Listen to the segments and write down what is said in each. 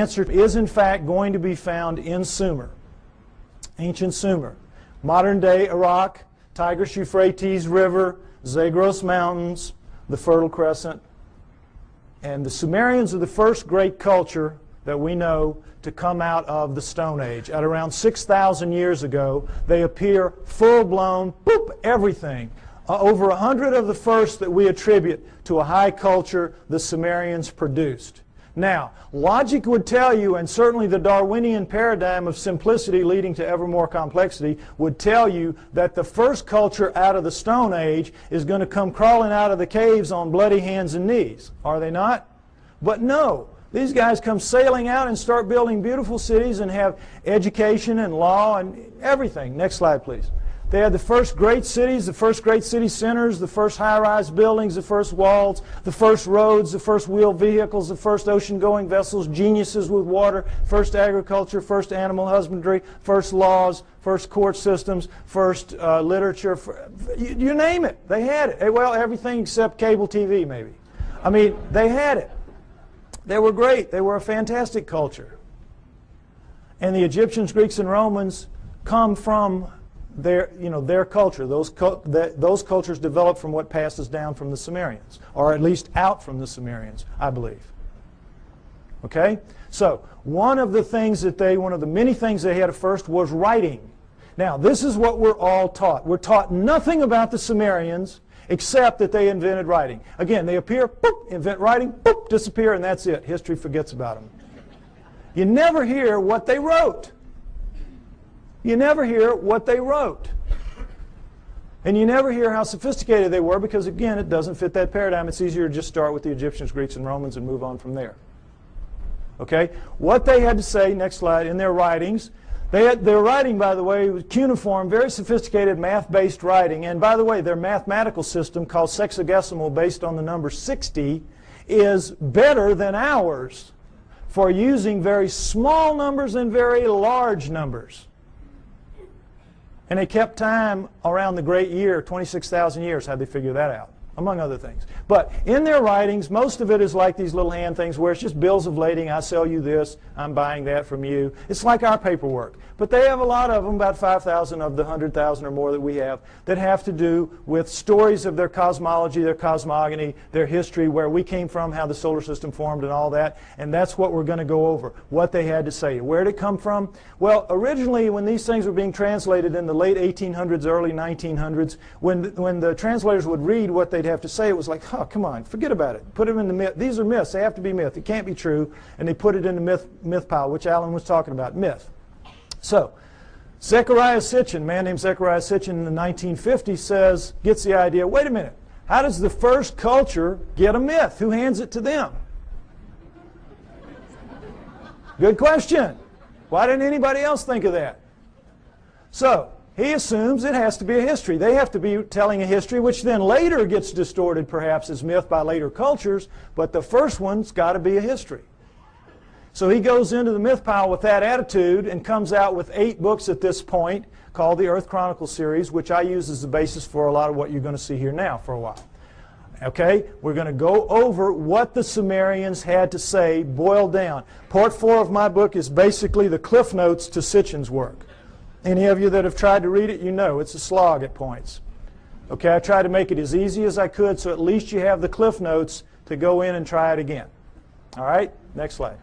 answer is in fact going to be found in Sumer, ancient Sumer. Modern day Iraq, Tigris-Euphrates River, Zagros Mountains, the Fertile Crescent. And the Sumerians are the first great culture that we know to come out of the Stone Age. At around 6,000 years ago, they appear full-blown, boop, everything. Over 100 of the first that we attribute to a high culture the Sumerians produced. Now, logic would tell you, and certainly the Darwinian paradigm of simplicity leading to ever more complexity would tell you that the first culture out of the Stone Age is going to come crawling out of the caves on bloody hands and knees. Are they not? But no. These guys come sailing out and start building beautiful cities and have education and law and everything. Next slide, please. They had the first great cities, the first great city centers, the first high-rise buildings, the first walls, the first roads, the first wheeled vehicles, the first ocean-going vessels, geniuses with water, first agriculture, first animal husbandry, first laws, first court systems, first literature. You name it. They had it. Well, everything except cable TV, maybe. I mean, they had it. They were great. They were a fantastic culture. And the Egyptians, Greeks, and Romans come from their culture. Those cultures developed from what passes down from the Sumerians, or at least out from the Sumerians, I believe. Okay? So, one of the many things they had at first was writing. Now, this is what we're all taught. We're taught nothing about the Sumerians except that they invented writing. Again, they appear, boop, invent writing, boop, disappear, and that's it. History forgets about them. You never hear what they wrote. You never hear what they wrote. And you never hear how sophisticated they were because, again, it doesn't fit that paradigm. It's easier to just start with the Egyptians, Greeks, and Romans and move on from there. Okay? What they had to say, next slide, in their writings, their writing, by the way, was cuneiform, very sophisticated math-based writing. And by the way, their mathematical system, called sexagesimal, based on the number 60, is better than ours for using very small numbers and very large numbers. And they kept time around the great year, 26,000 years, how'd they figure that out? Among other things. But in their writings, most of it is like these little hand things where it's just bills of lading. I sell you this, I'm buying that from you. It's like our paperwork. But they have a lot of them, about 5,000 of the 100,000 or more that we have, that have to do with stories of their cosmology, their cosmogony, their history, where we came from, how the solar system formed and all that. And that's what we're going to go over, what they had to say. Where did it come from? Well, originally when these things were being translated in the late 1800s, early 1900s, when the translators would read what they'd have to say, it was like, oh, come on, forget about it. Put them in the myth. These are myths. They have to be myth. It can't be true. And they put it in the myth pile, which Alan was talking about, myth. So, Zechariah Sitchin, a man named Zechariah Sitchin in the 1950s gets the idea, wait a minute, how does the first culture get a myth? Who hands it to them? Good question. Why didn't anybody else think of that? So, he assumes it has to be a history. They have to be telling a history, which then later gets distorted perhaps as myth by later cultures, but the first one's got to be a history. So he goes into the myth pile with that attitude and comes out with 8 books at this point called the Earth Chronicle series, which I use as the basis for a lot of what you're going to see here now for a while. Okay, we're going to go over what the Sumerians had to say, boiled down. Part 4 of my book is basically the cliff notes to Sitchin's work. Any of you that have tried to read it, you know it's a slog at points. Okay, I tried to make it as easy as I could so at least you have the cliff notes to go in and try it again. All right, next slide.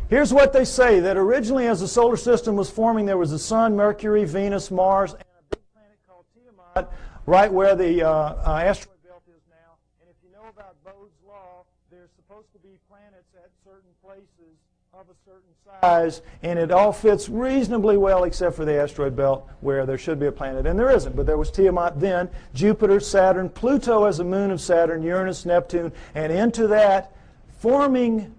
Here's what they say, that originally as the solar system was forming, there was the Sun, Mercury, Venus, Mars, and a big planet called Tiamat, right where the asteroid belt is now. And if you know about Bode's law, there's supposed to be planets at certain places of a certain size, and it all fits reasonably well except for the asteroid belt where there should be a planet, and there isn't. But there was Tiamat then, Jupiter, Saturn, Pluto as a moon of Saturn, Uranus, Neptune, and into that forming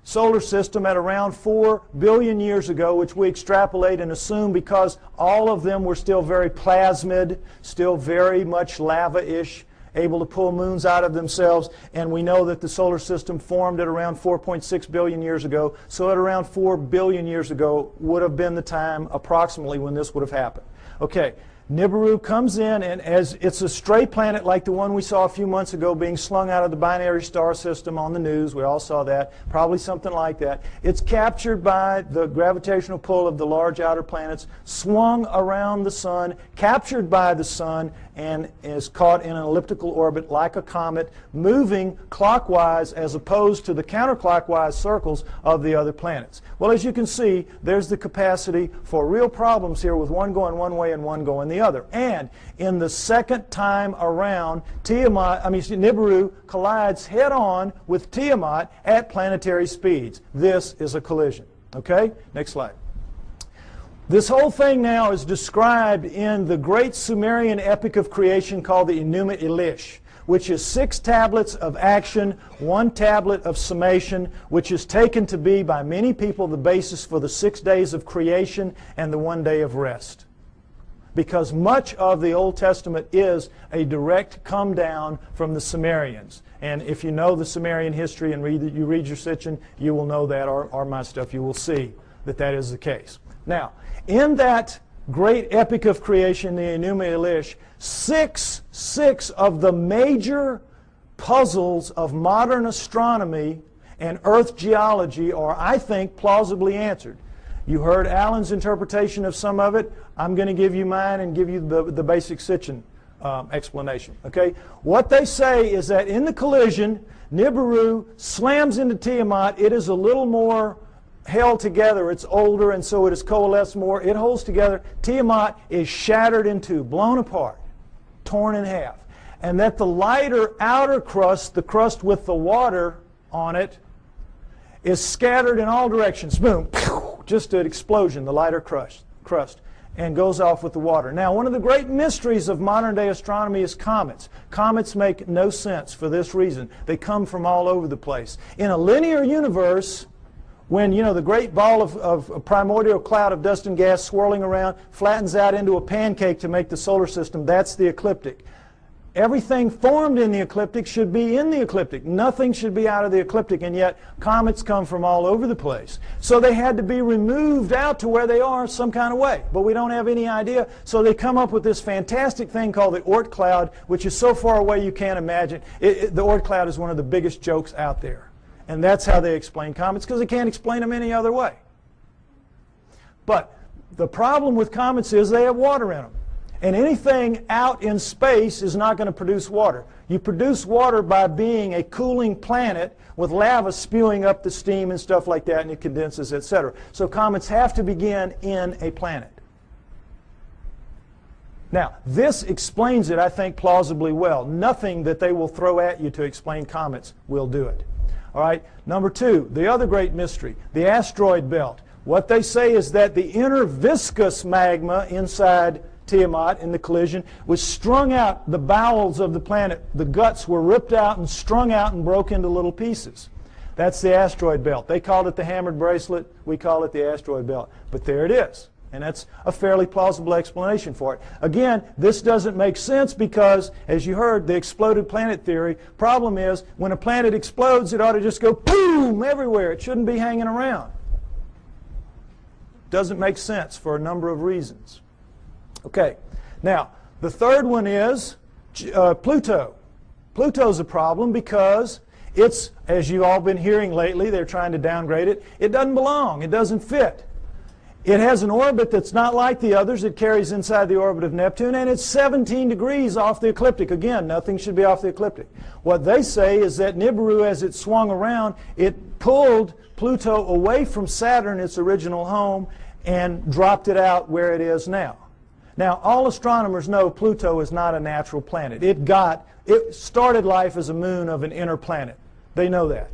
solar system at around 4 billion years ago, which we extrapolate and assume because all of them were still very plasmid, still very much lava-ish, able to pull moons out of themselves, and we know that the solar system formed at around 4.6 billion years ago, so at around 4 billion years ago would have been the time approximately when this would have happened. Okay, Nibiru comes in, and as it's a stray planet like the one we saw a few months ago being slung out of the binary star system on the news. We all saw that. Probably something like that. It's captured by the gravitational pull of the large outer planets, swung around the sun, captured by the sun, and is caught in an elliptical orbit like a comet, moving clockwise as opposed to the counterclockwise circles of the other planets. Well, as you can see, there's the capacity for real problems here with one going one way and one going the other. And in the second time around, Nibiru collides head-on with Tiamat at planetary speeds. This is a collision. Okay? Next slide. This whole thing now is described in the great Sumerian epic of creation called the Enuma Elish, which is 6 tablets of action, 1 tablet of summation, which is taken to be by many people the basis for the 6 days of creation and the 1 day of rest. Because much of the Old Testament is a direct come down from the Sumerians. And if you know the Sumerian history and you read your Sitchin, you will know that, or my stuff, you will see that that is the case. Now, in that great epic of creation, the Enuma Elish, six of the major puzzles of modern astronomy and Earth geology are, I think, plausibly answered. You heard Alan's interpretation of some of it. I'm going to give you mine and give you the basic Sitchin explanation. Okay? What they say is that in the collision, Nibiru slams into Tiamat. It is a little more held together. It's older, and so it is coalesced more. It holds together. Tiamat is shattered in two, blown apart, torn in half. And that the lighter outer crust, the crust with the water on it, is scattered in all directions. Boom. Just an explosion, the lighter crust, and goes off with the water. Now, one of the great mysteries of modern-day astronomy is comets. Comets make no sense for this reason. They come from all over the place. In a linear universe, when, you know, the great ball of a primordial cloud of dust and gas swirling around flattens out into a pancake to make the solar system, that's the ecliptic. Everything formed in the ecliptic should be in the ecliptic. Nothing should be out of the ecliptic, and yet comets come from all over the place. So they had to be removed out to where they are some kind of way, but we don't have any idea. So they come up with this fantastic thing called the Oort cloud, which is so far away you can't imagine. The Oort cloud is one of the biggest jokes out there. And that's how they explain comets, because they can't explain them any other way. But the problem with comets is they have water in them. And anything out in space is not going to produce water. You produce water by being a cooling planet with lava spewing up the steam and stuff like that, and it condenses, etc. So comets have to begin in a planet. Now, this explains it, I think, plausibly well. Nothing that they will throw at you to explain comets will do it. All right, number 2, the other great mystery, the asteroid belt. What they say is that the inner viscous magma inside Tiamat in the collision was strung out, the bowels of the planet, the guts were ripped out and strung out and broke into little pieces. That's the asteroid belt. They called it the hammered bracelet. We call it the asteroid belt. But there it is. And that's a fairly plausible explanation for it. Again, this doesn't make sense because, as you heard, the exploded planet theory. Problem is, when a planet explodes, it ought to just go boom everywhere. It shouldn't be hanging around. Doesn't make sense for a number of reasons. Okay, now, the third one is Pluto. Pluto's a problem because it's, as you've all been hearing lately, they're trying to downgrade it. It doesn't belong. It doesn't fit. It has an orbit that's not like the others. It carries inside the orbit of Neptune, and it's 17 degrees off the ecliptic. Again, nothing should be off the ecliptic. What they say is that Nibiru, as it swung around, it pulled Pluto away from Saturn, its original home, and dropped it out where it is now. Now, all astronomers know Pluto is not a natural planet. It started life as a moon of an inner planet. They know that.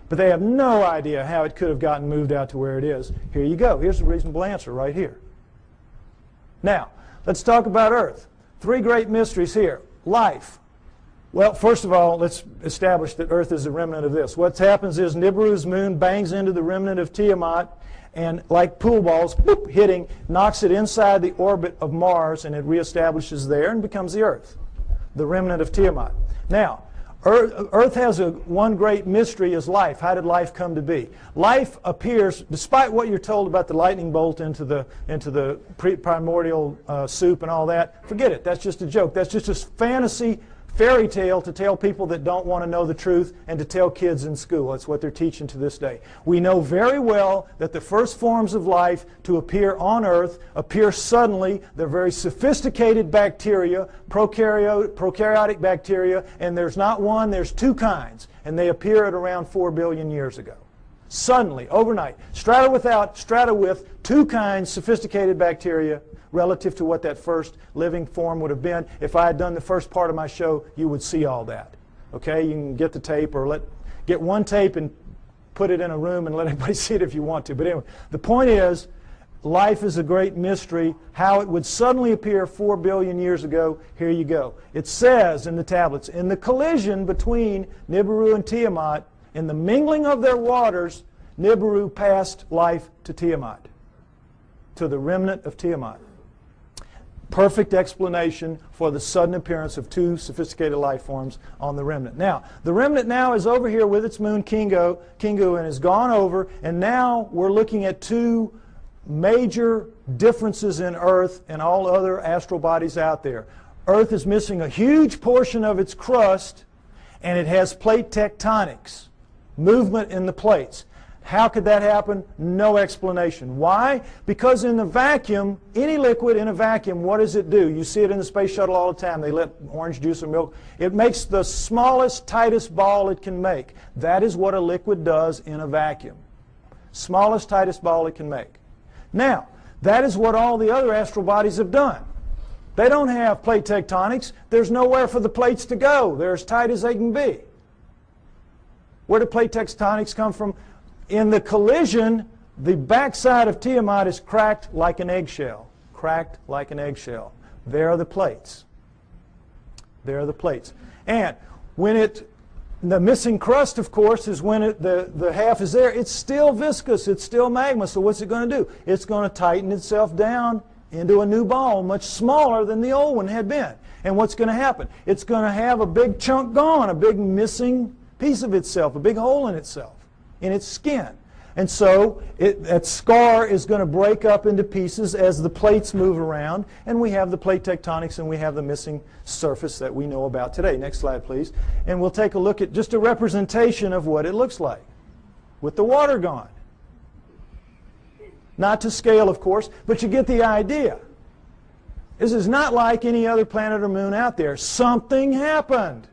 But they have no idea how it could have gotten moved out to where it is. Here you go. Here's the reasonable answer right here. Now, let's talk about Earth. 3 great mysteries here. Life. Well, first of all, let's establish that Earth is a remnant of this. What happens is Nibiru's moon bangs into the remnant of Tiamat, and like pool balls, boop, hitting, knocks it inside the orbit of Mars, and it reestablishes there and becomes the Earth, the remnant of Tiamat. Now, Earth has one great mystery is life. How did life come to be? Life appears, despite what you're told about the lightning bolt into the primordial soup and all that, forget it. That's just a joke. That's just a fantasy fairy tale to tell people that don't want to know the truth and to tell kids in school. That's what they're teaching to this day. We know very well that the first forms of life to appear on Earth appear suddenly. They're very sophisticated bacteria, prokaryotic bacteria, and there's not one, there's two kinds, and they appear at around 4 billion years ago. Suddenly, overnight, strata with two kinds, sophisticated bacteria, relative to what that first living form would have been. If I had done the first part of my show, you would see all that. Okay, you can get the tape or get one tape and put it in a room and let everybody see it if you want to. But anyway, the point is, life is a great mystery. How it would suddenly appear 4 billion years ago, here you go. It says in the tablets, in the collision between Nibiru and Tiamat, in the mingling of their waters, Nibiru passed life to Tiamat, to the remnant of Tiamat. Perfect explanation for the sudden appearance of two sophisticated life forms on the remnant. Now, the remnant now is over here with its moon Kingu and has gone over, and now we're looking at two major differences in Earth and all other astral bodies out there. Earth is missing a huge portion of its crust, and it has plate tectonics, movement in the plates. How could that happen? No explanation. Why? Because in the vacuum, any liquid in a vacuum, what does it do? You see it in the space shuttle all the time. They let orange juice or milk. It makes the smallest, tightest ball it can make. That is what a liquid does in a vacuum. Smallest, tightest ball it can make. Now, that is what all the other astral bodies have done. They don't have plate tectonics. There's nowhere for the plates to go. They're as tight as they can be. Where do plate tectonics come from? In the collision, the backside of Tiamat is cracked like an eggshell. Cracked like an eggshell. There are the plates. There are the plates. And when the missing crust, of course, is when the half is there. It's still viscous. It's still magma. So what's it going to do? It's going to tighten itself down into a new ball, much smaller than the old one had been. And what's going to happen? It's going to have a big chunk gone, a big missing piece of itself, a big hole in itself, in its skin. And so that scar is going to break up into pieces as the plates move around, and we have the plate tectonics and we have the missing surface that we know about today. Next slide, please. And we'll take a look at just a representation of what it looks like with the water gone. Not to scale, of course, but you get the idea. This is not like any other planet or moon out there. Something happened.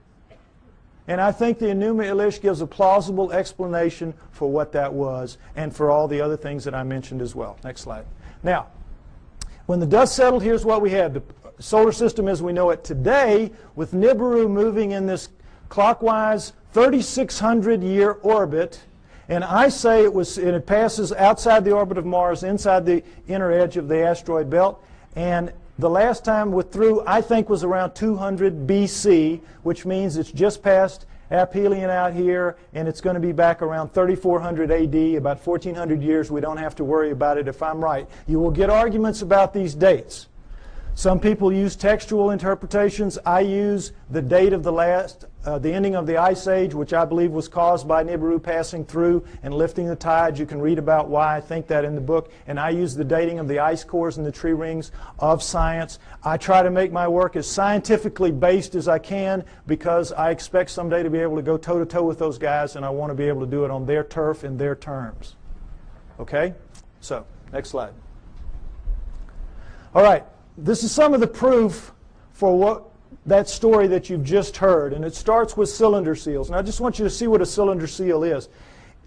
And I think the Enuma Elish gives a plausible explanation for what that was and for all the other things that I mentioned as well. Next slide. Now, when the dust settled, here's what we had. The solar system as we know it today, with Nibiru moving in this clockwise 3,600-year orbit. And I say it passes outside the orbit of Mars, inside the inner edge of the asteroid belt. And the last time through, I think, was around 200 BC, which means it's just past aphelion out here, and it's going to be back around 3400 AD, about 1400 years. We don't have to worry about it if I'm right. You will get arguments about these dates. Some people use textual interpretations. I use the date of the ending of the Ice Age, which I believe was caused by Nibiru passing through and lifting the tides. You can read about why I think that in the book. And I use the dating of the ice cores and the tree rings of science. I try to make my work as scientifically based as I can because I expect someday to be able to go toe-to-toe with those guys, and I want to be able to do it on their turf in their terms. Okay? So, next slide. All right. This is some of the proof for that story that you've just heard, and it starts with cylinder seals. And I just want you to see what a cylinder seal is.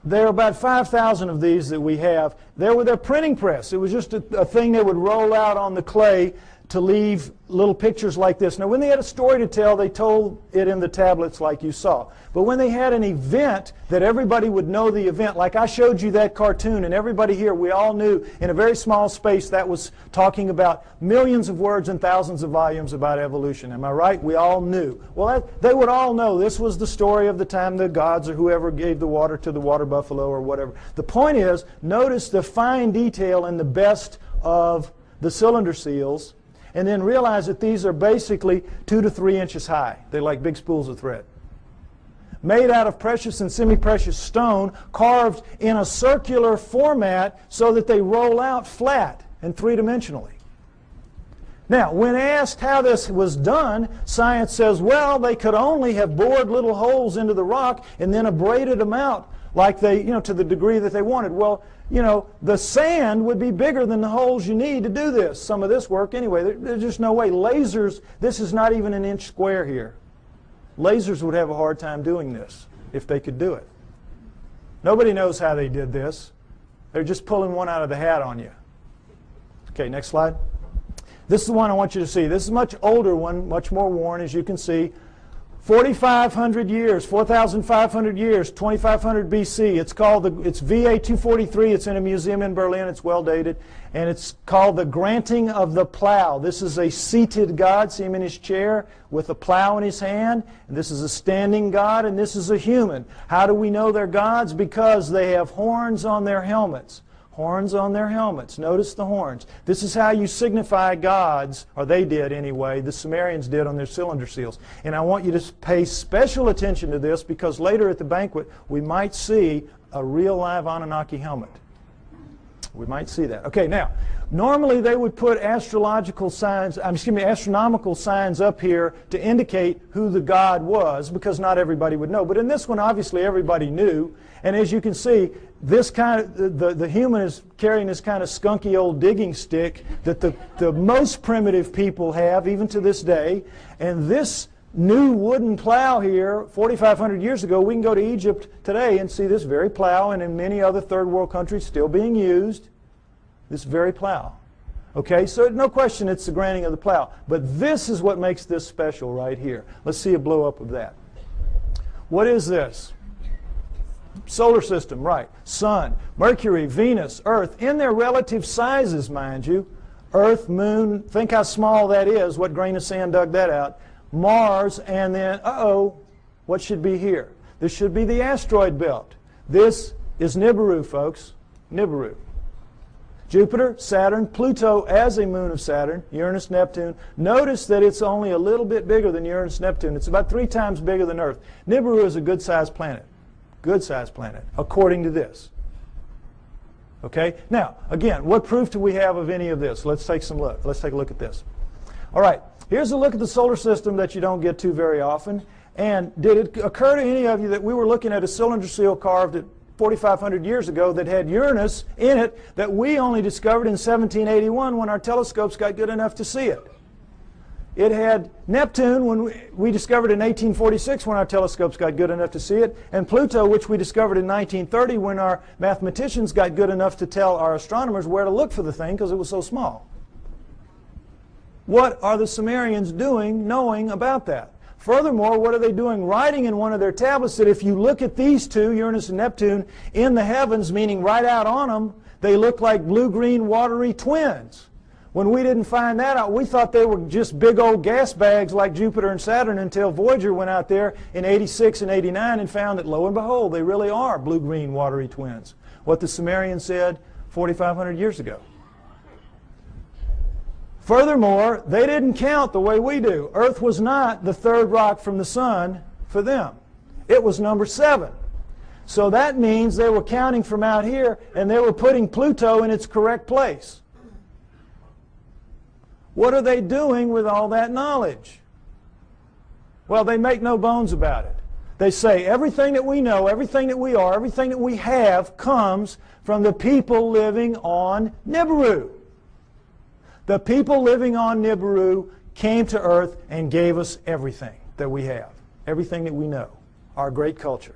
There are about 5,000 of these that we have. They're with their printing press. It was just a thing they would roll out on the clay to leave little pictures like this. Now, when they had a story to tell, they told it in the tablets like you saw. But when they had an event that everybody would know the event, like I showed you that cartoon, and everybody here, we all knew in a very small space that was talking about millions of words and thousands of volumes about evolution. Am I right? We all knew. Well, they would all know this was the story of the time the gods or whoever gave the water to the water buffalo or whatever. The point is, notice the fine detail in the best of the cylinder seals, and then realize that these are basically 2 to 3 inches high. They're like big spools of thread. made out of precious and semi-precious stone, carved in a circular format so that they roll out flat and three-dimensionally. Now, when asked how this was done, science says, well, they could only have bored little holes into the rock and then abraded them out like they, to the degree that they wanted. Well, the sand would be bigger than the holes you need to do this, some of this work anyway. There's just no way. Lasers, this is not even an inch square here. Lasers would have a hard time doing this if they could do it. Nobody knows how they did this. They're just pulling one out of the hat on you. Okay, next slide. This is the one I want you to see. This is a much older one, much more worn, as you can see. 4,500 years, 4,500 years, 2,500 BC. It's called it's VA 243. It's in a museum in Berlin. It's well dated. And it's called the Granting of the Plow. This is a seated God. See him in his chair with a plow in his hand. And this is a standing God, and this is a human. How do we know they're gods? Because they have horns on their helmets. Horns on their helmets. Notice the horns. This is how you signify gods, or they did anyway, the Sumerians did on their cylinder seals. And I want you to pay special attention to this because later at the banquet we might see a real live Anunnaki helmet. We might see that. Okay, now, normally they would put astronomical signs up here to indicate who the god was because not everybody would know. But in this one, obviously everybody knew. And as you can see, this the human is carrying this kind of skunky old digging stick that the most primitive people have, even to this day. And this new wooden plow here, 4,500 years ago, we can go to Egypt today and see this very plow, and in many other third world countries still being used, this very plow. Okay, so no question it's the granting of the plow. But this is what makes this special right here. Let's see a blow-up of that. What is this? Solar system, right. Sun, Mercury, Venus, Earth, in their relative sizes, mind you. Earth, Moon, think how small that is. What grain of sand dug that out? Mars, and then, what should be here? This should be the asteroid belt. This is Nibiru, folks. Nibiru. Jupiter, Saturn, Pluto as a moon of Saturn, Uranus, Neptune. Notice that it's only a little bit bigger than Uranus, Neptune. It's about 3 times bigger than Earth. Nibiru is a good-sized planet. Good-sized planet, according to this. Okay? Now, again, what proof do we have of any of this? Let's take a look at this. All right, here's a look at the solar system that you don't get to very often. And did it occur to any of you that we were looking at a cylinder seal carved at 4,500 years ago that had Uranus in it that we only discovered in 1781 when our telescopes got good enough to see it? It had Neptune, when we discovered in 1846 when our telescopes got good enough to see it, and Pluto, which we discovered in 1930 when our mathematicians got good enough to tell our astronomers where to look for the thing because it was so small. What are the Sumerians doing knowing about that? Furthermore, what are they doing writing in one of their tablets that if you look at these two, Uranus and Neptune, in the heavens, meaning right out on them, they look like blue-green watery twins? When we didn't find that out, we thought they were just big old gas bags like Jupiter and Saturn until Voyager went out there in 86 and 89 and found that, lo and behold, they really are blue-green watery twins. What the Sumerians said 4,500 years ago. Furthermore, they didn't count the way we do. Earth was not the third rock from the sun for them. It was number 7. So that means they were counting from out here and they were putting Pluto in its correct place. What are they doing with all that knowledge? Well, they make no bones about it. They say everything that we know, everything that we are, everything that we have comes from the people living on Nibiru. The people living on Nibiru came to Earth and gave us everything that we have, everything that we know, our great culture.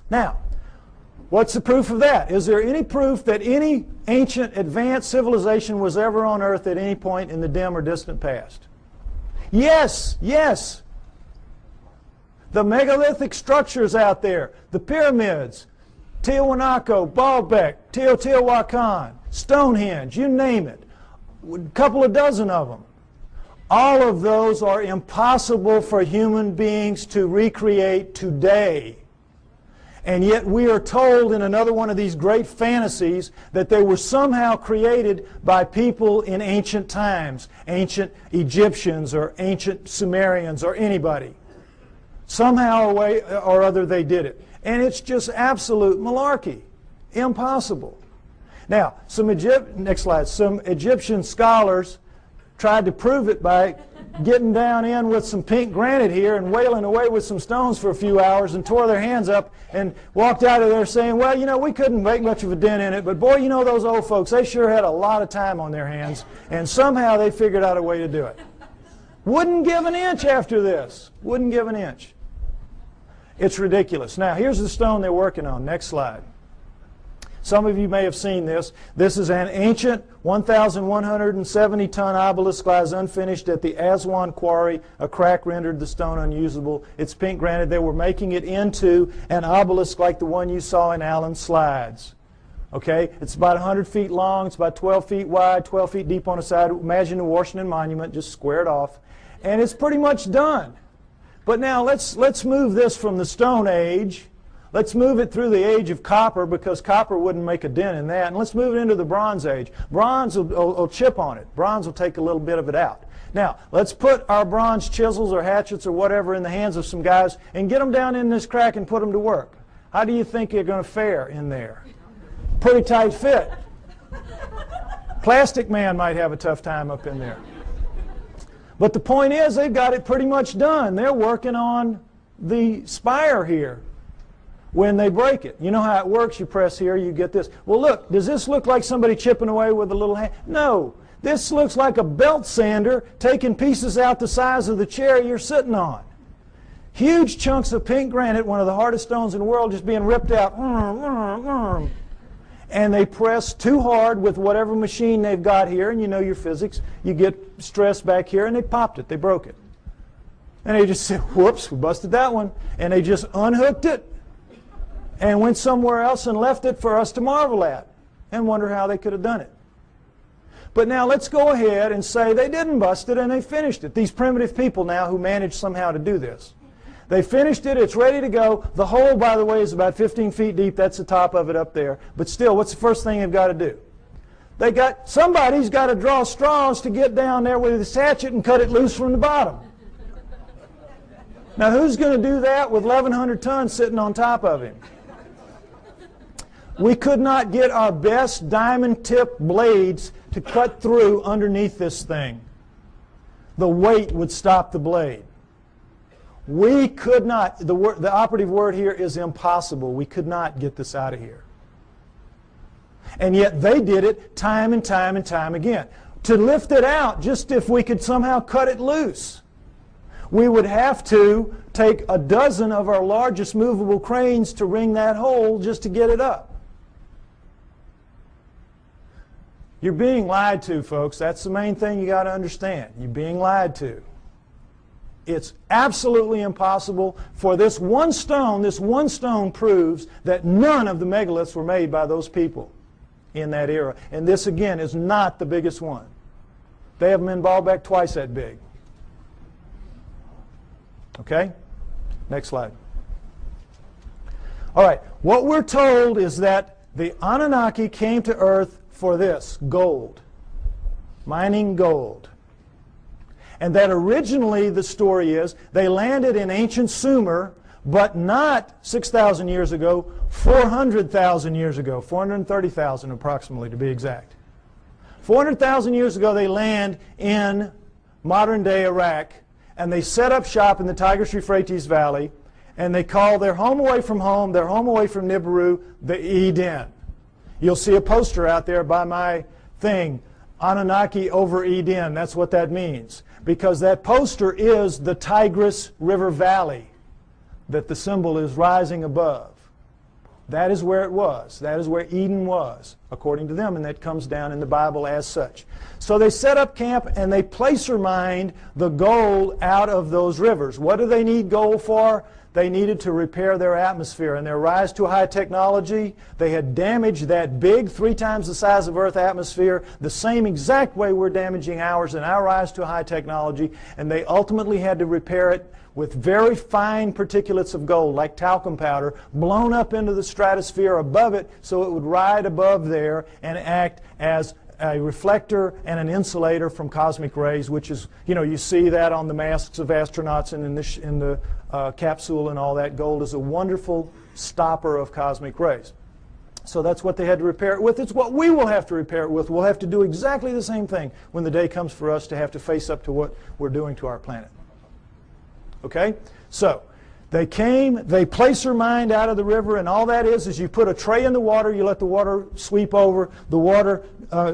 Now, what's the proof of that? Is there any proof that any ancient advanced civilization was ever on Earth at any point in the dim or distant past? Yes, yes. The megalithic structures out there, the pyramids, Tiwanaku, Baalbek, Teotihuacan, Stonehenge, you name it. A couple of dozen of them. All of those are impossible for human beings to recreate today. And yet we are told in another one of these great fantasies that they were somehow created by people in ancient times, ancient Egyptians or ancient Sumerians or anybody. Somehow or way or other they did it. And it's just absolute malarkey. Impossible. Now, next slide. Some Egyptian scholars tried to prove it by getting down in with some pink granite here and wailing away with some stones for a few hours and tore their hands up and walked out of there saying, well, you know, we couldn't make much of a dent in it, but boy, you know, those old folks, they sure had a lot of time on their hands, and somehow they figured out a way to do it. Wouldn't give an inch after this. Wouldn't give an inch. It's ridiculous. Now, here's the stone they're working on. Next slide. Some of you may have seen this. This is an ancient 1,170-ton obelisk lies unfinished at the Aswan quarry. A crack rendered the stone unusable. It's pink granite. They were making it into an obelisk like the one you saw in Allen's slides. Okay? It's about 100 feet long. It's about 12 feet wide, 12 feet deep on the side. Imagine the Washington Monument, just squared off. And it's pretty much done. But now let's move this from the Stone Age. Let's move it through the age of copper, because copper wouldn't make a dent in that. And let's move it into the Bronze Age. Bronze will chip on it. Bronze will take a little bit of it out. Now, let's put our bronze chisels or hatchets or whatever in the hands of some guys and get them down in this crack and put them to work. How do you think you're going to fare in there? Pretty tight fit. Plastic Man might have a tough time up in there. But the point is, they've got it pretty much done. They're working on the spire here. When they break it, you know how it works. You press here, you get this. Well, look, does this look like somebody chipping away with a little hand? No. This looks like a belt sander taking pieces out the size of the chair you're sitting on. Huge chunks of pink granite, one of the hardest stones in the world, just being ripped out. And they press too hard with whatever machine they've got here, and you know your physics. You get stress back here, and they popped it. They broke it. And they just said, whoops, we busted that one. And they just unhooked it and went somewhere else and left it for us to marvel at and wonder how they could have done it. But now let's go ahead and say they didn't bust it and they finished it. These primitive people now who managed somehow to do this. They finished it, it's ready to go. The hole, by the way, is about 15 feet deep. That's the top of it up there. But still, what's the first thing they've got to do? Somebody's got to draw straws to get down there with his hatchet and cut it loose from the bottom. Now who's going to do that with 1,100 tons sitting on top of him? We could not get our best diamond-tipped blades to cut through underneath this thing. The weight would stop the blade. We could not, the operative word here is impossible. We could not get this out of here. And yet they did it time and time and time again. To lift it out, just if we could somehow cut it loose, we would have to take a dozen of our largest movable cranes to wring that hole just to get it up. You're being lied to, folks. That's the main thing you got to understand. You're being lied to. It's absolutely impossible for this one stone proves that none of the megaliths were made by those people in that era. And this, again, is not the biggest one. They have them in Baalbek twice that big. Okay? Next slide. All right. What we're told is that the Anunnaki came to Earth for this, gold, mining gold. And that originally the story is they landed in ancient Sumer, but not 6,000 years ago, 400,000 years ago, 430,000 approximately to be exact. 400,000 years ago they land in modern-day Iraq, and they set up shop in the Tigris-Euphrates Valley, and they call their home away from home, their home away from Nibiru, the Eden. You'll see a poster out there by my thing, Anunnaki over Eden. That's what that means. Because that poster is the Tigris River Valley that the symbol is rising above. That is where it was. That is where Eden was, according to them, and that comes down in the Bible as such. So they set up camp and they placer mined the gold out of those rivers. What do they need gold for? They needed to repair their atmosphere. And their rise to high technology, they had damaged that big, 3 times the size of Earth atmosphere, the same exact way we're damaging ours in our rise to high technology. And they ultimately had to repair it with very fine particulates of gold, like talcum powder, blown up into the stratosphere above it so it would ride above there and act as a reflector and an insulator from cosmic rays, which is, you see that on the masks of astronauts and in the capsule and all that. Gold is a wonderful stopper of cosmic rays. So that's what they had to repair it with. It's what we will have to repair it with. We'll have to do exactly the same thing when the day comes for us to have to face up to what we're doing to our planet. Okay? So they came, they place her mind out of the river, and all that is you put a tray in the water, you let the water sweep over, the water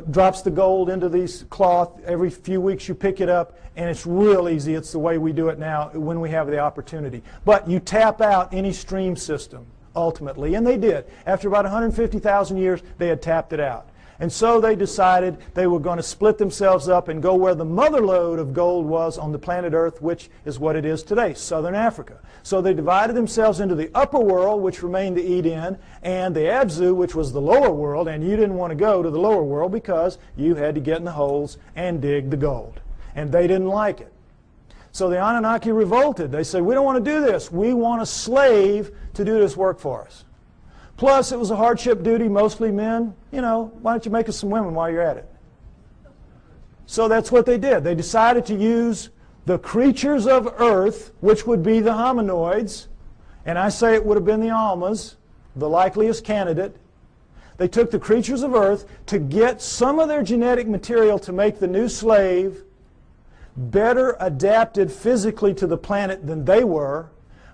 drops the gold into these cloth. Every few weeks you pick it up, and it's real easy. It's the way we do it now when we have the opportunity. But you tap out any stream system, ultimately, and they did. After about 150,000 years, they had tapped it out. And so they decided they were going to split themselves up and go where the mother lode of gold was on the planet Earth, which is what it is today, southern Africa. So they divided themselves into the upper world, which remained the Eden, and the Abzu, which was the lower world, and you didn't want to go to the lower world because you had to get in the holes and dig the gold. And they didn't like it. So the Anunnaki revolted. They said, we don't want to do this. We want a slave to do this work for us. Plus, it was a hardship duty, mostly men. Why don't you make us some women while you're at it? So that's what they did. They decided to use the creatures of Earth, which would be the hominoids, and I say it would have been the Almas, the likeliest candidate. They took the creatures of Earth to get some of their genetic material to make the new slave better adapted physically to the planet than they were,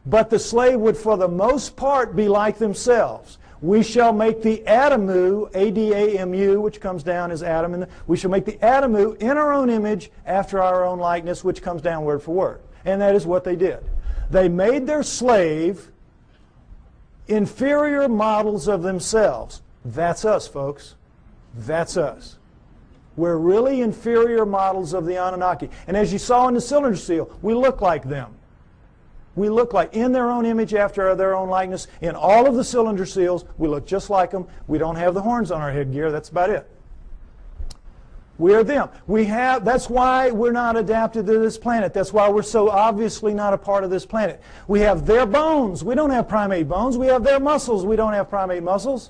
but the slave would for the most part be like themselves. We shall make the Adamu, A-D-A-M-U, which comes down as Adam, and we shall make the Adamu in our own image after our own likeness, which comes down word for word. And that is what they did. They made their slave inferior models of themselves. That's us, folks. That's us. We're really inferior models of the Anunnaki. And as you saw in the cylinder seal, we look like them. We look like, in their own image after their own likeness. In all of the cylinder seals, we look just like them. We don't have the horns on our headgear. That's about it. We are them. That's why we're not adapted to this planet. That's why we're so obviously not a part of this planet. We have their bones. We don't have primate bones. We have their muscles. We don't have primate muscles.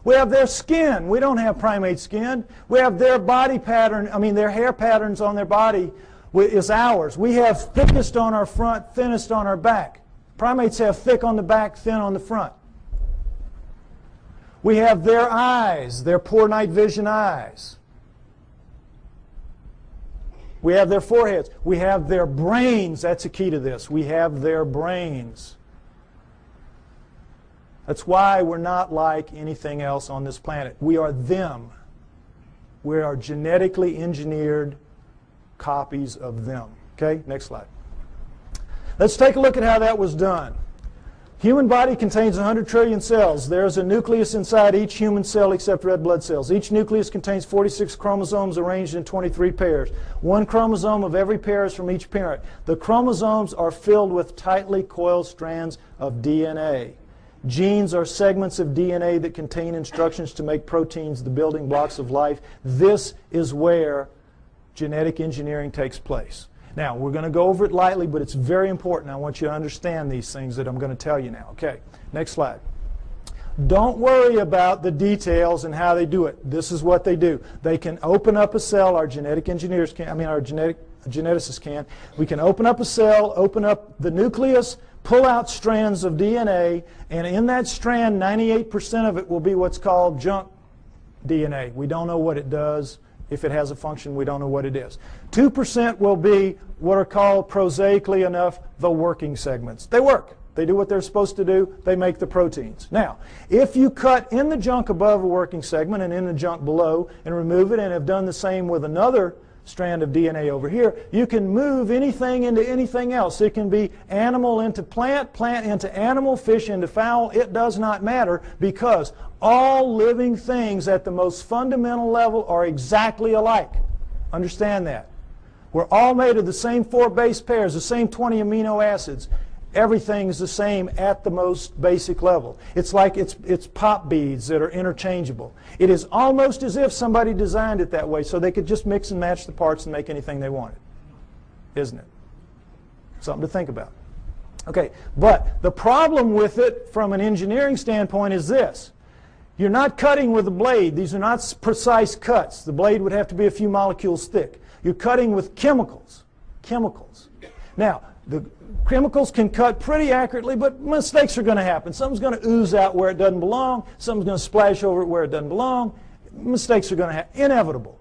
We have their skin. We don't have primate skin. We have their body pattern, their hair patterns on their body is ours. We have thickest on our front, thinnest on our back. Primates have thick on the back, thin on the front. We have their eyes, their poor night vision eyes. We have their foreheads. We have their brains. That's a key to this. We have their brains. That's why we're not like anything else on this planet. We are them. We are genetically engineered copies of them. Okay, next slide. Let's take a look at how that was done. Human body contains 100 trillion cells. There's a nucleus inside each human cell except red blood cells. Each nucleus contains 46 chromosomes arranged in 23 pairs. One chromosome of every pair is from each parent. The chromosomes are filled with tightly coiled strands of DNA. Genes are segments of DNA that contain instructions to make proteins, the building blocks of life. This is where genetic engineering takes place. Now, we're going to go over it lightly, but it's very important. I want you to understand these things that I'm going to tell you now. Okay, next slide. Don't worry about the details and how they do it. This is what they do. They can open up a cell, our genetic engineers can, our geneticists can. We can open up a cell, open up the nucleus, pull out strands of DNA, and in that strand, 98% of it will be what's called junk DNA. We don't know what it does. If it has a function, we don't know what it is. 2% will be what are called, prosaically enough, the working segments. They work. They do what they're supposed to do. They make the proteins. Now, if you cut in the junk above a working segment and in the junk below and remove it and have done the same with another strand of DNA over here, you can move anything into anything else. It can be animal into plant, plant into animal, fish into fowl. It does not matter because all living things at the most fundamental level are exactly alike. Understand that. We're all made of the same 4 base pairs, the same 20 amino acids. Everything is the same at the most basic level. It's like it's pop beads that are interchangeable. It is almost as if somebody designed it that way so they could just mix and match the parts and make anything they wanted. Isn't it? Something to think about. Okay, but the problem with it from an engineering standpoint is this. You're not cutting with a blade. These are not precise cuts. The blade would have to be a few molecules thick. You're cutting with chemicals. Chemicals. Now, the chemicals can cut pretty accurately, but mistakes are going to happen. Something's going to ooze out where it doesn't belong. Something's going to splash over it where it doesn't belong. Mistakes are going to happen. Inevitable.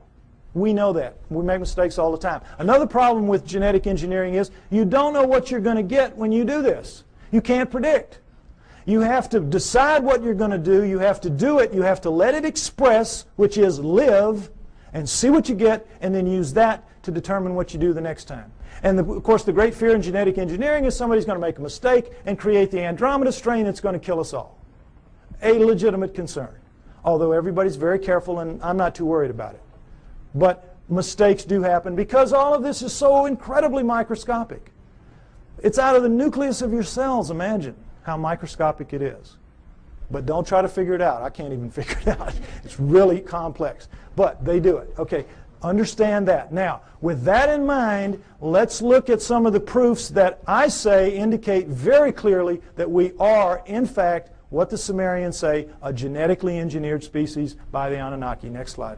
We know that. We make mistakes all the time. Another problem with genetic engineering is you don't know what you're going to get when you do this. You can't predict. You have to decide what you're going to do. You have to do it. You have to let it express, which is live, and see what you get, and then use that to determine what you do the next time. And of course, the great fear in genetic engineering is somebody's going to make a mistake and create the Andromeda strain that's going to kill us all. A legitimate concern. Although everybody's very careful, and I'm not too worried about it. But mistakes do happen because all of this is so incredibly microscopic. It's out of the nucleus of your cells. Imagine how microscopic it is. But don't try to figure it out. I can't even figure it out. It's really complex. But they do it. Okay, understand that. Now, with that in mind, let's look at some of the proofs that I say indicate very clearly that we are, in fact, what the Sumerians say, a genetically engineered species by the Anunnaki. Next slide.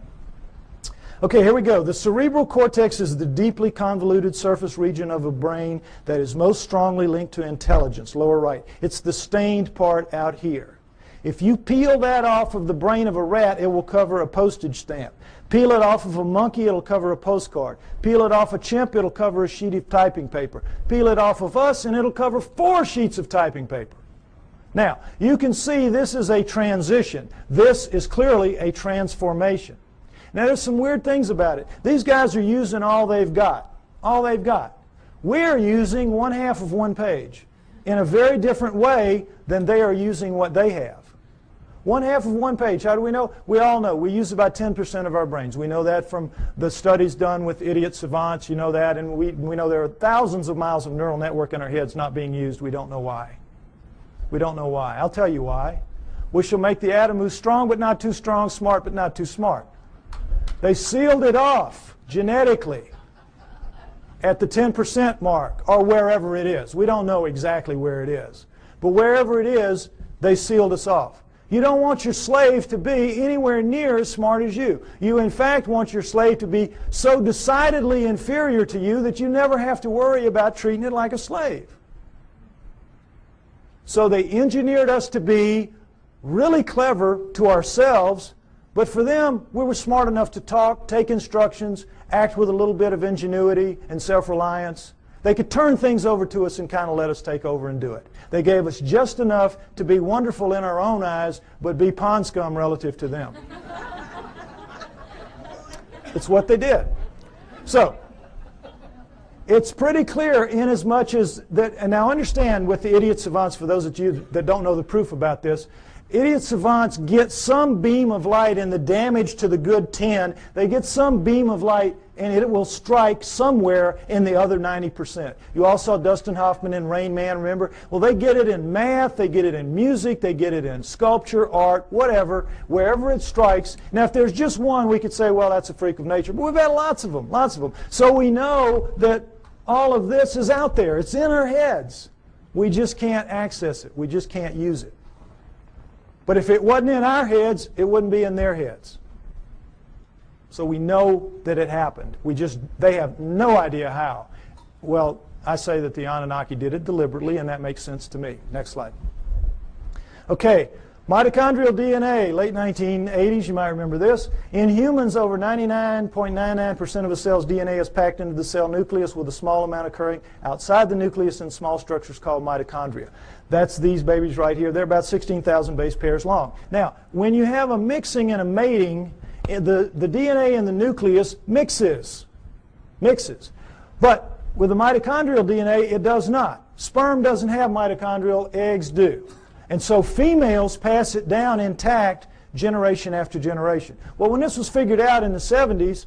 Okay, here we go. The cerebral cortex is the deeply convoluted surface region of a brain that is most strongly linked to intelligence, lower right. It's the stained part out here. If you peel that off of the brain of a rat, it will cover a postage stamp. Peel it off of a monkey, it'll cover a postcard. Peel it off a chimp, it'll cover a sheet of typing paper. Peel it off of us, and it'll cover 4 sheets of typing paper. Now, you can see this is a transition. This is clearly a transformation. Now, there's some weird things about it. These guys are using all they've got. All they've got. We're using 1/2 of one page in a very different way than they are using what they have. 1/2 of one page. How do we know? We all know. We use about 10% of our brains. We know that from the studies done with idiot savants. You know that. And we know there are thousands of miles of neural network in our heads not being used. We don't know why. We don't know why. I'll tell you why. We shall make the atom who's strong but not too strong, smart but not too smart. They sealed it off genetically at the 10% mark or wherever it is. We don't know exactly where it is. But wherever it is, they sealed us off. You don't want your slave to be anywhere near as smart as you. You, in fact, want your slave to be so decidedly inferior to you that you never have to worry about treating it like a slave. So they engineered us to be really clever to ourselves, but for them, we were smart enough to talk, take instructions, act with a little bit of ingenuity and self-reliance. They could turn things over to us and kind of let us take over and do it. They gave us just enough to be wonderful in our own eyes, but be pond scum relative to them. It's what they did. So, it's pretty clear in as much as that, and now understand with the idiot savants, for those of you that don't know the proof about this, idiot savants get some beam of light in the damage to the good 10. They get some beam of light and it will strike somewhere in the other 90%. You all saw Dustin Hoffman in Rain Man, remember? Well, they get it in math, they get it in music, they get it in sculpture, art, whatever, wherever it strikes. Now, if there's just one, we could say, well, that's a freak of nature. But we've had lots of them, lots of them. So we know that all of this is out there. It's in our heads. We just can't access it. We just can't use it. But if it wasn't in our heads, it wouldn't be in their heads. So we know that it happened. They have no idea how. Well, I say that the Anunnaki did it deliberately, and that makes sense to me. Next slide. Okay, mitochondrial DNA, late 1980s, you might remember this. In humans, over 99.99% of a cell's DNA is packed into the cell nucleus with a small amount occurring outside the nucleus in small structures called mitochondria. That's these babies right here. They're about 16,000 base pairs long. Now, when you have a mixing and a mating, the DNA in the nucleus mixes. But with the mitochondrial DNA, it does not. Sperm doesn't have mitochondrial, eggs do. And so females pass it down intact generation after generation. Well, when this was figured out in the 70s,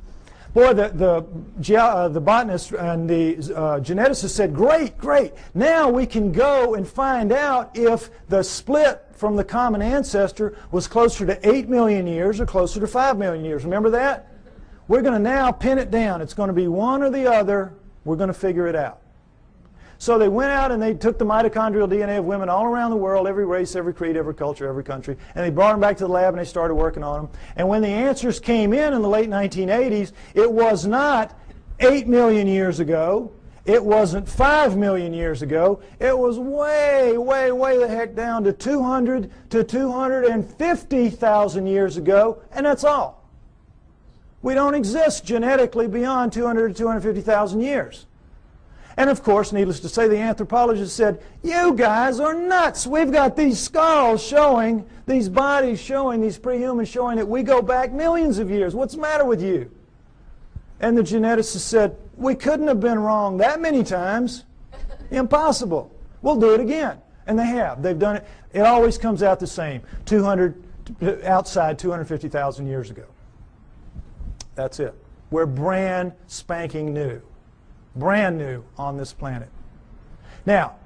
boy, the botanists and the geneticists said, great, now we can go and find out if the split from the common ancestor was closer to 8 million years or closer to 5 million years. Remember that? We're going to now pin it down. It's going to be one or the other. We're going to figure it out. So they went out and they took the mitochondrial DNA of women all around the world, every race, every creed, every culture, every country, and they brought them back to the lab and they started working on them. And when the answers came in the late 1980s, it was not 8 million years ago. It wasn't 5 million years ago. It was way, way, way the heck down to 200 to 250,000 years ago, and that's all. We don't exist genetically beyond 200 to 250,000 years. And of course, needless to say, the anthropologists said, you guys are nuts. We've got these skulls showing, these bodies showing, these prehumans showing that we go back millions of years. What's the matter with you? And the geneticists said, we couldn't have been wrong that many times. Impossible. We'll do it again. And they have. They've done it. It always comes out the same. Outside 250,000 years ago. That's it. We're brand spanking new. Brand new on this planet. Now,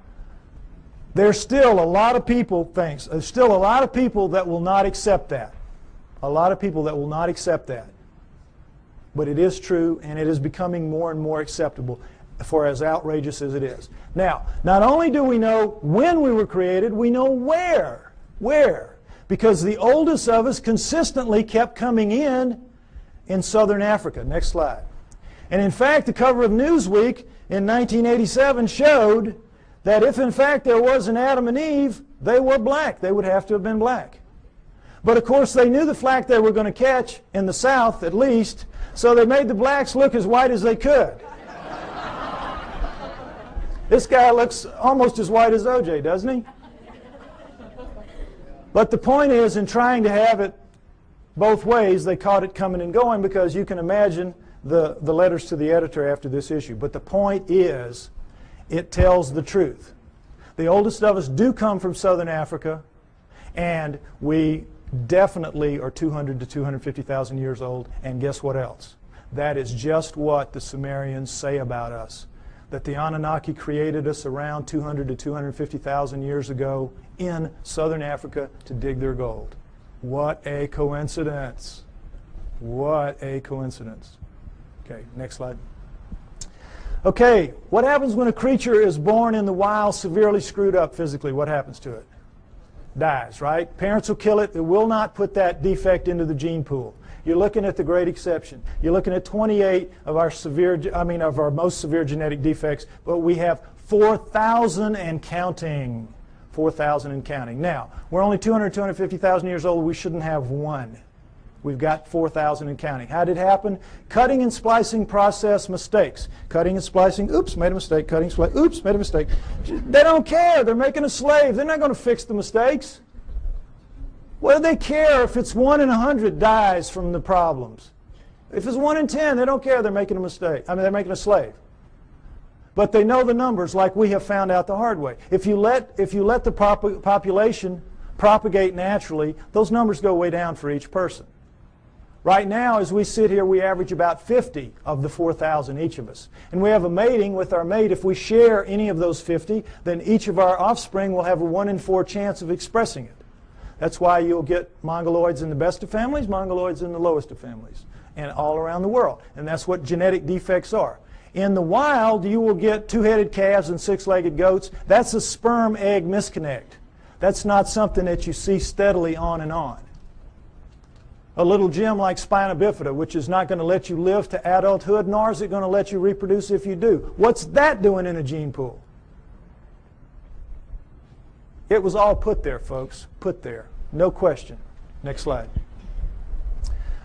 there's still a lot of people, there's still a lot of people that will not accept that. A lot of people that will not accept that. But it is true, and it is becoming more and more acceptable, for as outrageous as it is. Now, not only do we know when we were created, we know where. Where? Because the oldest of us consistently kept coming in southern Africa. Next slide. And in fact, the cover of Newsweek in 1987 showed that if in fact there was an Adam and Eve, they were black. They would have to have been black. But of course, they knew the flack they were going to catch in the South, at least, so they made the blacks look as white as they could. This guy looks almost as white as OJ, doesn't he? But the point is, in trying to have it both ways, they caught it coming and going, because you can imagine the letters to the editor after this issue. But the point is, it tells the truth. The oldest of us do come from southern Africa, and we definitely are 200 to 250,000 years old. And guess what else? That is just what the Sumerians say about us. That the Anunnaki created us around 200 to 250,000 years ago in southern Africa to dig their gold. What a coincidence. What a coincidence. Okay, next slide. Okay, what happens when a creature is born in the wild severely screwed up physically? What happens to it? Dies, right? Parents will kill it. They will not put that defect into the gene pool. You're looking at the great exception. You're looking at 28 of our most severe genetic defects, but we have 4,000 and counting. 4,000 and counting. Now, we're only 200, 250,000 years old. We shouldn't have one. We've got 4,000 and counting. How did it happen? Cutting and splicing process mistakes. Cutting and splicing, oops, made a mistake. Cutting, splicing, oops, made a mistake. They don't care. They're making a slave. They're not going to fix the mistakes. What do they care if it's 1 in 100 dies from the problems? If it's 1 in 10, they don't care. They're making a mistake. They're making a slave. But they know the numbers, like we have found out the hard way. If you let the population propagate naturally, those numbers go way down for each person. Right now, as we sit here, we average about 50 of the 4,000, each of us. And we have a mating with our mate. If we share any of those 50, then each of our offspring will have a 1 in 4 chance of expressing it. That's why you'll get mongoloids in the best of families, mongoloids in the lowest of families, and all around the world. And that's what genetic defects are. In the wild, you will get 2-headed calves and 6-legged goats. That's a sperm-egg misconnect. That's not something that you see steadily on and on. A little gem like spina bifida, which is not going to let you live to adulthood, nor is it going to let you reproduce if you do. What's that doing in a gene pool? It was all put there, folks. Put there. No question. Next slide.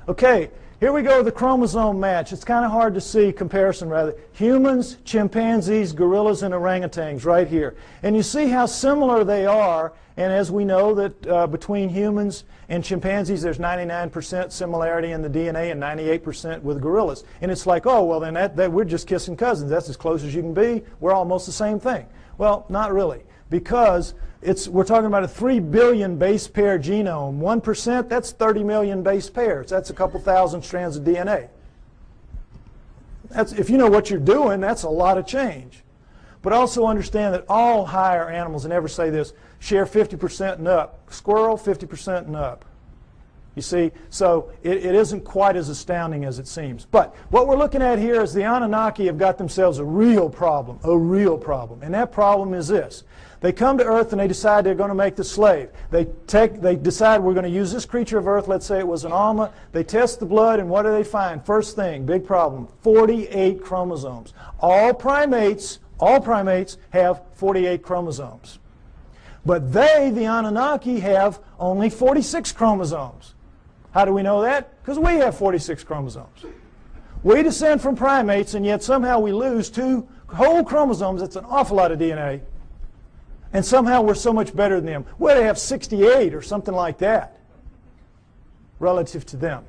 Okay, here we go with the chromosome match. It's kind of hard to see, comparison rather. Humans, chimpanzees, gorillas, and orangutans right here. And you see how similar they are. And as we know that between humans and chimpanzees, there's 99% similarity in the DNA and 98% with gorillas. And it's like, oh, well, then that we're just kissing cousins. That's as close as you can be. We're almost the same thing. Well, not really. Because we're talking about a 3 billion base pair genome. 1%, that's 30 million base pairs. That's a couple thousand strands of DNA. If you know what you're doing, that's a lot of change. But also understand that all higher animals, and never say this, share 50% and up. Squirrel, 50% and up. You see, so it isn't quite as astounding as it seems. But what we're looking at here is the Anunnaki have got themselves a real problem. And that problem is this. They come to Earth and they decide they're going to make the slave. They decide we're going to use this creature of Earth, let's say it was an Alma. They test the blood, and what do they find? First thing, big problem, 48 chromosomes. All primates have 48 chromosomes. But they, the Anunnaki, have only 46 chromosomes. How do we know that? Because we have 46 chromosomes. We descend from primates, and yet somehow we lose 2 whole chromosomes. That's an awful lot of DNA. And somehow we're so much better than them. Well, they have 68 or something like that relative to them.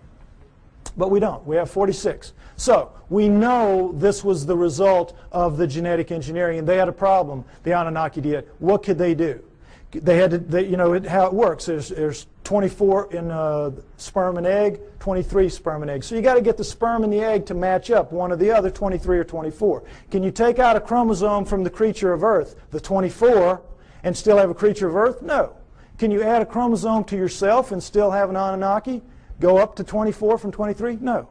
But we don't. We have 46. So we know this was the result of the genetic engineering, and they had a problem, the Anunnaki did. What could they do? They had to, you know, how it works. There's 24 in sperm and egg, 23 sperm and egg. So you got to get the sperm and the egg to match up, one or the other, 23 or 24. Can you take out a chromosome from the creature of Earth, the 24, and still have a creature of Earth? No. Can you add a chromosome to yourself and still have an Anunnaki? Go up to 24 from 23? No.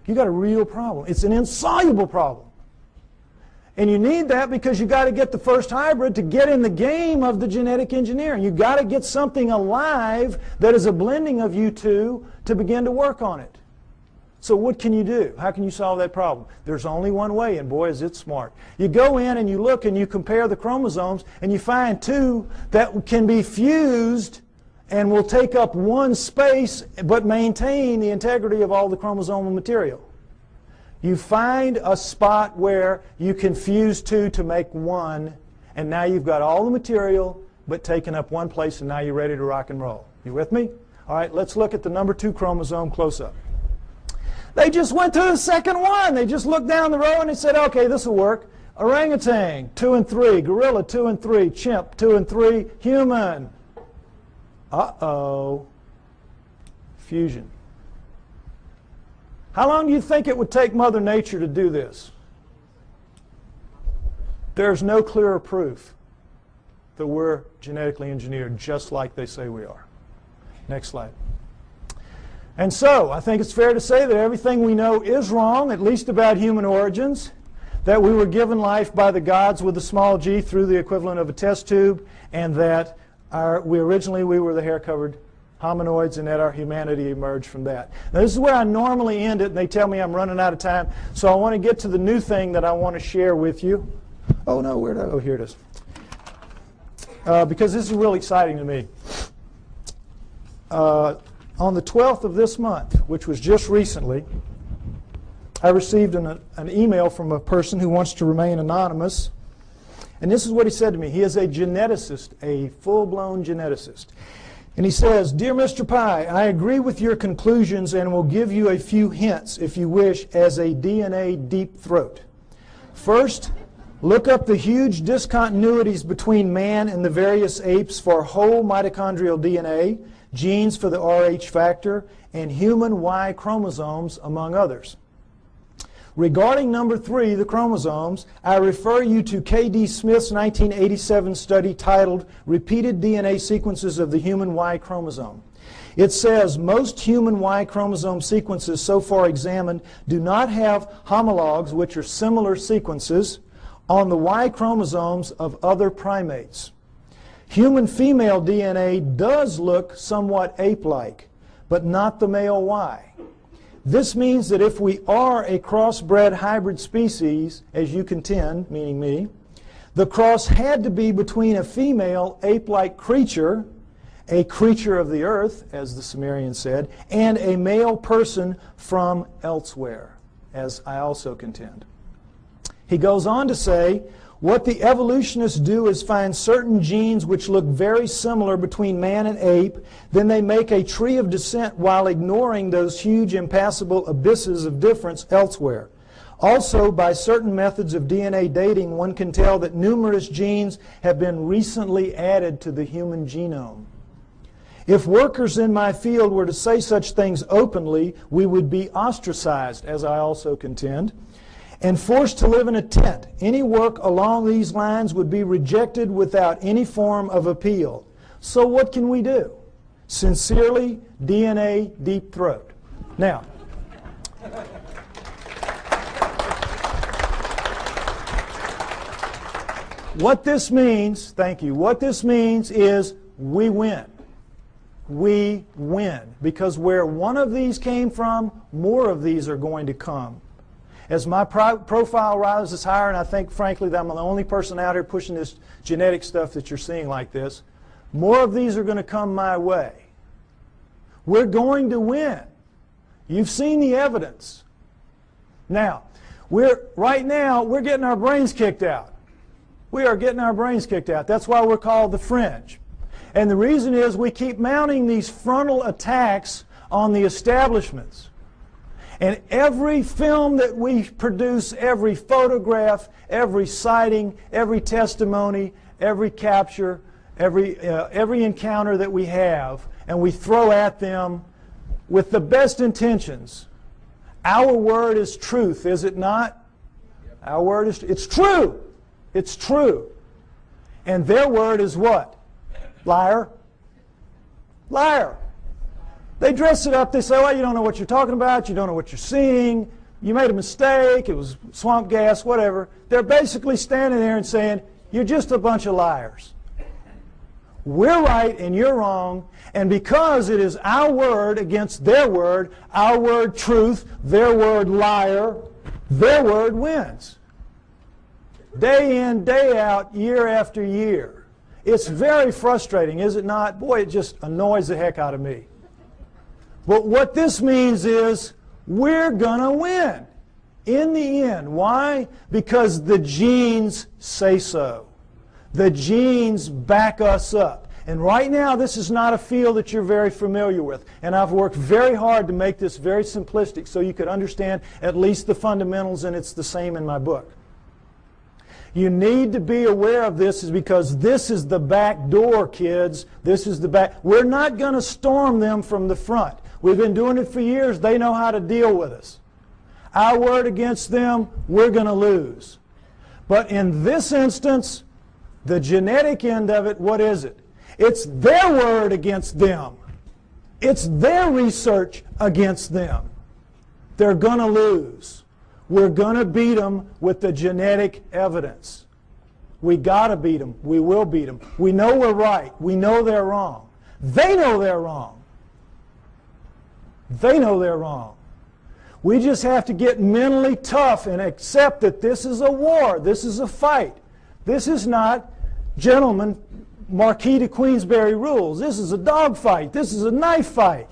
You got a real problem. It's an insoluble problem. And you need that because you got to get the first hybrid to get in the game of the genetic engineering. You got to get something alive that is a blending of you two to begin to work on it. So what can you do? How can you solve that problem? There's only one way, and boy is it smart. You go in and you look and you compare the chromosomes and you find 2 that can be fused and will take up one space but maintain the integrity of all the chromosomal material. You find a spot where you can fuse 2 to make 1, and now you've got all the material but taken up one place, and now you're ready to rock and roll. You with me? All right, let's look at the number 2 chromosome close up. They just went to the second one. They just looked down the row and they said, okay, this will work. Orangutan, 2 and 3. Gorilla, 2 and 3. Chimp, 2 and 3. Human. Uh-oh. Fusion. How long do you think it would take Mother Nature to do this? There's no clearer proof that we're genetically engineered just like they say we are. Next slide. And so, I think it's fair to say that everything we know is wrong, at least about human origins, that we were given life by the gods with a small g through the equivalent of a test tube, and that we were the hair-covered hominoids, and that our humanity emerged from that. Now, this is where I normally end it, and they tell me I'm running out of time, so I want to get to the new thing that I want to share with you. Oh, no, where did I? Oh, here it is. Because this is really exciting to me. On the 12th of this month, which was just recently, I received an email from a person who wants to remain anonymous. And this is what he said to me. He is a geneticist, a full-blown geneticist. And he says, "Dear Mr. Pi, I agree with your conclusions and will give you a few hints, if you wish, as a DNA deep throat. First, look up the huge discontinuities between man and the various apes for whole mitochondrial DNA, genes for the Rh factor, and human Y chromosomes, among others. Regarding number 3, the chromosomes, I refer you to K.D. Smith's 1987 study titled Repeated DNA Sequences of the Human Y Chromosome. It says most human Y chromosome sequences so far examined do not have homologs, which are similar sequences, on the Y chromosomes of other primates. Human female DNA does look somewhat ape-like, but not the male Y. This means that if we are a crossbred hybrid species, as you contend, meaning me, the cross had to be between a female ape-like creature, a creature of the earth, as the Sumerians said, and a male person from elsewhere, as I also contend." He goes on to say, "What the evolutionists do is find certain genes which look very similar between man and ape, then they make a tree of descent while ignoring those huge impassable abysses of difference elsewhere. Also, by certain methods of DNA dating, one can tell that numerous genes have been recently added to the human genome. If workers in my field were to say such things openly, we would be ostracized, as I also contend, and forced to live in a tent. Any work along these lines would be rejected without any form of appeal. So what can we do? Sincerely, DNA Deep Throat. Now, what this means, thank you, what this means is we win. We win. Because where one of these came from, more of these are going to come. As my profile rises higher, and I think, frankly, that I'm the only person out here pushing this genetic stuff that you're seeing like this, more of these are going to come my way. We're going to win. You've seen the evidence. Now, right now, we're getting our brains kicked out. We are getting our brains kicked out. That's why we're called the fringe. And the reason is we keep mounting these frontal attacks on the establishments. And every film that we produce, every photograph, every sighting, every testimony, every capture, every encounter that we have, and we throw at them with the best intentions. Our word is truth, is it not? Our word is, it's true. It's true. And their word is what? Liar. Liar. They dress it up. They say, well, you don't know what you're talking about. You don't know what you're seeing. You made a mistake. It was swamp gas, whatever. They're basically standing there and saying, you're just a bunch of liars. We're right and you're wrong. And because it is our word against their word, our word truth, their word liar, their word wins. Day in, day out, year after year. It's very frustrating, is it not? Boy, it just annoys the heck out of me. But what this means is we're going to win in the end. Why? Because the genes say so. The genes back us up. And right now, this is not a field that you're very familiar with. And I've worked very hard to make this very simplistic so you could understand at least the fundamentals, and it's the same in my book. You need to be aware of this is because this is the back door, kids. This is the back. We're not going to storm them from the front. We've been doing it for years. They know how to deal with us. Our word against them, we're going to lose. But in this instance, the genetic end of it, what is it? It's their word against them. It's their research against them. They're going to lose. We're going to beat them with the genetic evidence. We got to beat them. We will beat them. We know we're right. We know they're wrong. They know they're wrong. They know they're wrong. We just have to get mentally tough and accept that this is a war. This is a fight. This is not, gentlemen, Marquis de Queensberry rules. This is a dog fight. This is a knife fight.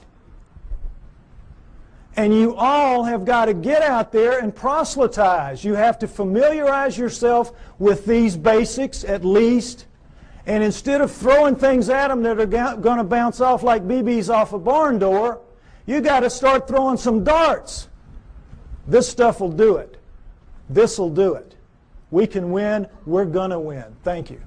And you all have got to get out there and proselytize. You have to familiarize yourself with these basics at least. And instead of throwing things at them that are going to bounce off like BBs off a barn door, you got to start throwing some darts. This stuff will do it. This will do it. We can win. We're going to win. Thank you.